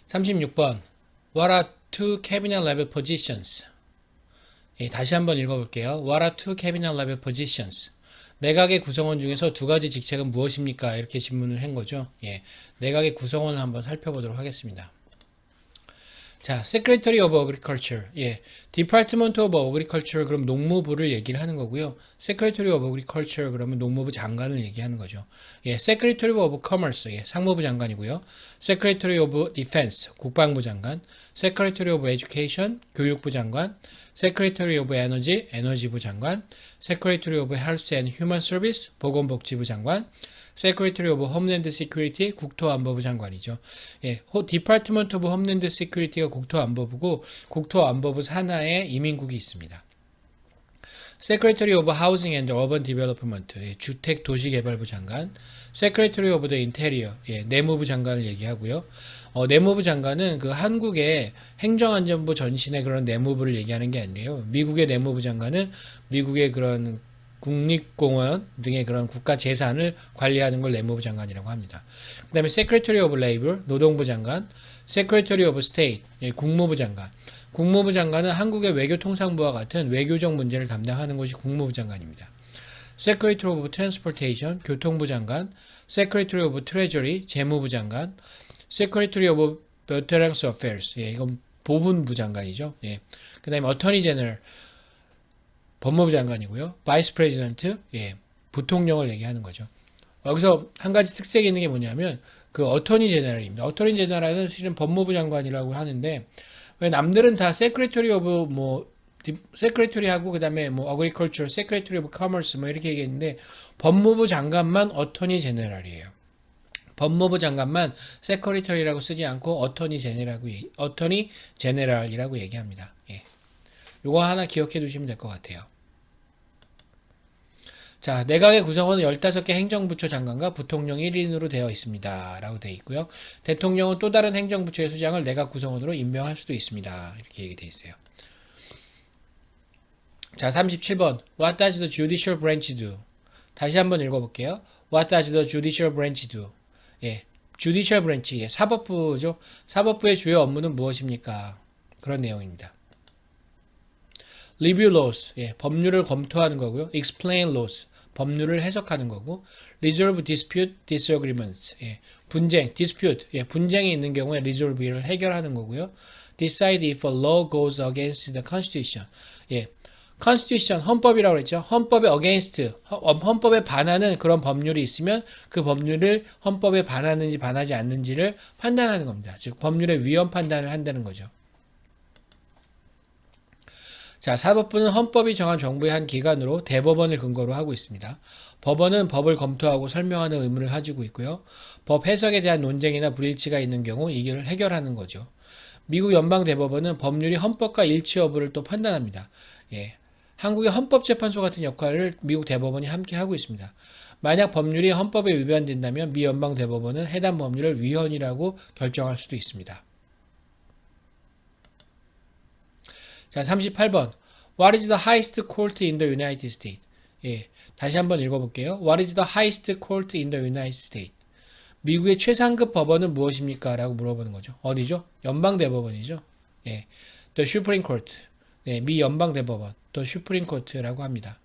36번. What are two cabinet level positions? 예, 다시 한번 읽어볼게요. What are two cabinet level positions? 내각의 구성원 중에서 두 가지 직책은 무엇입니까? 이렇게 질문을 한 거죠. 예, 내각의 구성원을 한번 살펴보도록 하겠습니다. 자, Secretary of Agriculture. 예, Department of Agriculture 그럼 농무부를 얘기를 하는 거고요. Secretary of Agriculture 그러면 농무부 장관을 얘기하는 거죠. 예, Secretary of Commerce. 예, 상무부 장관이고요. Secretary of Defense 국방부 장관. Secretary of Education 교육부 장관. Secretary of Energy 에너지부 장관. Secretary of Health and Human Service 보건복지부 장관. Secretary of Homeland Security 국토안보부 장관이죠. 예, Department of Homeland Security가 국토안보부고 국토안보부 산하에 이민국이 있습니다. Secretary of Housing and Urban Development 예, 주택도시개발부 장관. Secretary of the Interior 예, 내무부 장관을 얘기하고요. 내무부 장관은 그 한국의 행정안전부 전신의 그런 내무부를 얘기하는 게 아니에요. 미국의 내무부 장관은 미국의 그런 국립공원 등의 그런 국가 재산을 관리하는 걸 내무부 장관이라고 합니다. 그 다음에 Secretary of Labor, 노동부 장관, Secretary of State, 예, 국무부 장관. 국무부 장관은 한국의 외교통상부와 같은 외교적 문제를 담당하는 것이 국무부 장관입니다. Secretary of Transportation, 교통부 장관, Secretary of Treasury, 재무부 장관, Secretary of Veterans Affairs, 예, 이건 보훈부 장관이죠. 예. 그 다음에 Attorney General, 법무부 장관이고요. 바이스 프레지던트, 예, 부통령을 얘기하는 거죠. 여기서 한 가지 특색이 있는 게 뭐냐면 그 어터니 제너럴입니다. 어터니 제너럴은 실은 법무부 장관이라고 하는데 왜 남들은 다 세크레터리 오브 뭐 세크레터리하고 그다음에 뭐 어그리컬처, 세크레터리 오브 커머스 뭐 이렇게 얘기했는데 법무부 장관만 어터니 제너럴이에요. 법무부 장관만 세크레터리라고 쓰지 않고 어터니 제너럴이라고 얘기합니다. 예. 요거 하나 기억해 두시면 될 것 같아요. 자, 내각의 구성원은 15개 행정부처 장관과 부통령 1인으로 되어 있습니다. 라고 되어 있고요. 대통령은 또 다른 행정부처의 수장을 내각 구성원으로 임명할 수도 있습니다. 이렇게 얘기되어 있어요. 자, 37번. What does the judicial branch do? 다시 한번 읽어볼게요. What does the judicial branch do? 예, judicial branch, 예, 사법부죠. 사법부의 주요 업무는 무엇입니까? 그런 내용입니다. Review laws, 예, 법률을 검토하는 거고요. Explain laws, 법률을 해석하는 거고. Resolve dispute, disagreements, 예, 분쟁, dispute, 예, 분쟁이 있는 경우에 resolve를 해결하는 거고요. Decide if a law goes against the constitution, 예, constitution, 헌법이라고 그랬죠. 헌법에 against, 헌법에 반하는 그런 법률이 있으면 그 법률을 헌법에 반하는지 반하지 않는지를 판단하는 겁니다. 즉, 법률의 위헌 판단을 한다는 거죠. 자, 사법부는 헌법이 정한 정부의 한 기관으로 대법원을 근거로 하고 있습니다. 법원은 법을 검토하고 설명하는 의무를 가지고 있고요. 법 해석에 대한 논쟁이나 불일치가 있는 경우 이를 해결하는 거죠. 미국 연방대법원은 법률이 헌법과 일치 여부를 또 판단합니다. 예, 한국의 헌법재판소 같은 역할을 미국 대법원이 함께 하고 있습니다. 만약 법률이 헌법에 위반된다면 미 연방대법원은 해당 법률을 위헌이라고 결정할 수도 있습니다. 자, 38번. What is the highest court in the United States? 예, 다시 한번 읽어볼게요. What is the highest court in the United States? 미국의 최상급 법원은 무엇입니까? 라고 물어보는 거죠. 어디죠? 연방대법원이죠. 예, The Supreme Court. 네, 미 연방대법원. The Supreme Court라고 합니다.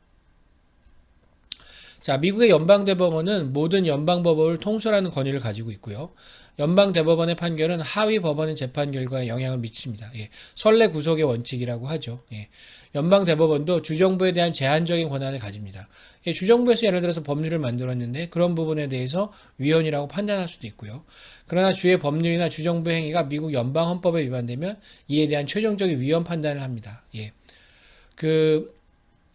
자, 미국의 연방대법원은 모든 연방법원을 통솔하는 권위를 가지고 있고요. 연방대법원의 판결은 하위 법원의 재판 결과에 영향을 미칩니다. 예, 선례 구속의 원칙이라고 하죠. 예, 연방대법원도 주정부에 대한 제한적인 권한을 가집니다. 예, 주정부에서 예를 들어서 법률을 만들었는데 그런 부분에 대해서 위헌이라고 판단할 수도 있고요. 그러나 주의 법률이나 주정부의 행위가 미국 연방헌법에 위반되면 이에 대한 최종적인 위헌 판단을 합니다. 예,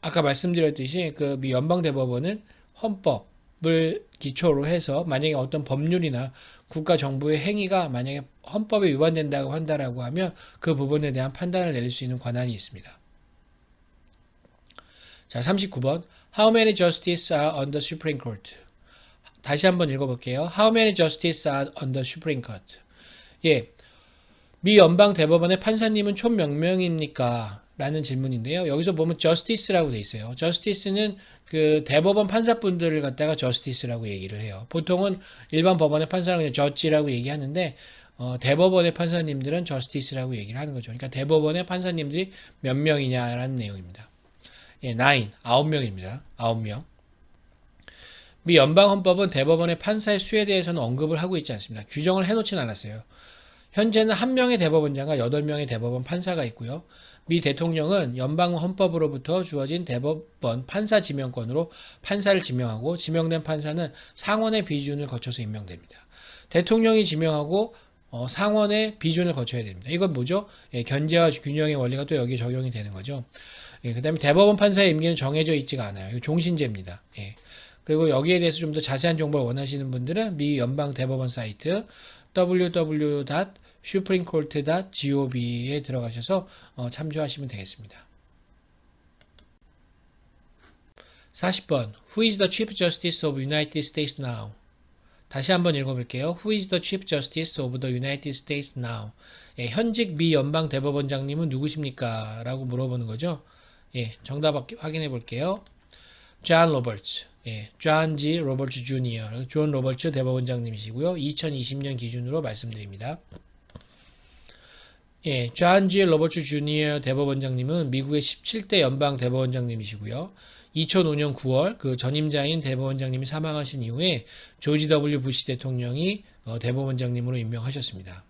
아까 말씀드렸듯이 그 미 연방대법원은 헌법을 기초로 해서 만약에 어떤 법률이나 국가 정부의 행위가 만약에 헌법에 위반된다고 한다라고 하면 그 부분에 대한 판단을 내릴 수 있는 권한이 있습니다. 자, 39번. How many justices are on the Supreme Court? 다시 한번 읽어볼게요. How many justices are on the Supreme Court? 예, 미 연방 대법원의 판사님은 총 몇 명입니까? 라는 질문인데요. 여기서 보면 justice라고 돼 있어요. justice는 그 대법원 판사분들을 갖다가 justice라고 얘기를 해요. 보통은 일반 법원의 판사는 그냥 judge라고 얘기하는데 대법원의 판사님들은 저스티스라고 얘기를 하는 거죠. 그러니까 대법원의 판사님들이 몇 명이냐라는 내용입니다. 예, 9명입니다. 9명. 미 연방헌법은 대법원의 판사의 수에 대해서는 언급을 하고 있지 않습니다. 규정을 해놓지는 않았어요. 현재는 1명의 대법원장과 8명의 대법원 판사가 있고요. 미 대통령은 연방헌법으로부터 주어진 대법원 판사 지명권으로 판사를 지명하고 지명된 판사는 상원의 비준을 거쳐서 임명됩니다. 대통령이 지명하고 상원의 비준을 거쳐야 됩니다. 이건 뭐죠? 예, 견제와 균형의 원리가 또 여기에 적용이 되는 거죠. 예, 그 다음에 대법원 판사의 임기는 정해져 있지가 않아요. 이거 종신제입니다. 예. 그리고 여기에 대해서 좀 더 자세한 정보를 원하시는 분들은 미 연방 대법원 사이트 www.supremecourt.gov에 들어가셔서 참조하시면 되겠습니다. 40번 Who is the Chief Justice of United States now? 다시 한번 읽어볼게요. Who is the Chief Justice of the United States now? 예, 현직 미 연방 대법원장님은 누구십니까? 라고 물어보는 거죠. 예, 정답 확인해 볼게요. 존 로버츠. 예, 존 G. 로버츠 주니어. 존 로버츠 대법원장님이시고요. 2020년 기준으로 말씀드립니다. 예, 존 G. 로버츠 주니어 대법원장님은 미국의 17대 연방 대법원장님이시고요. 2005년 9월 그 전임자인 대법원장님이 사망하신 이후에 조지 W 부시 대통령이 대법원장님으로 임명하셨습니다.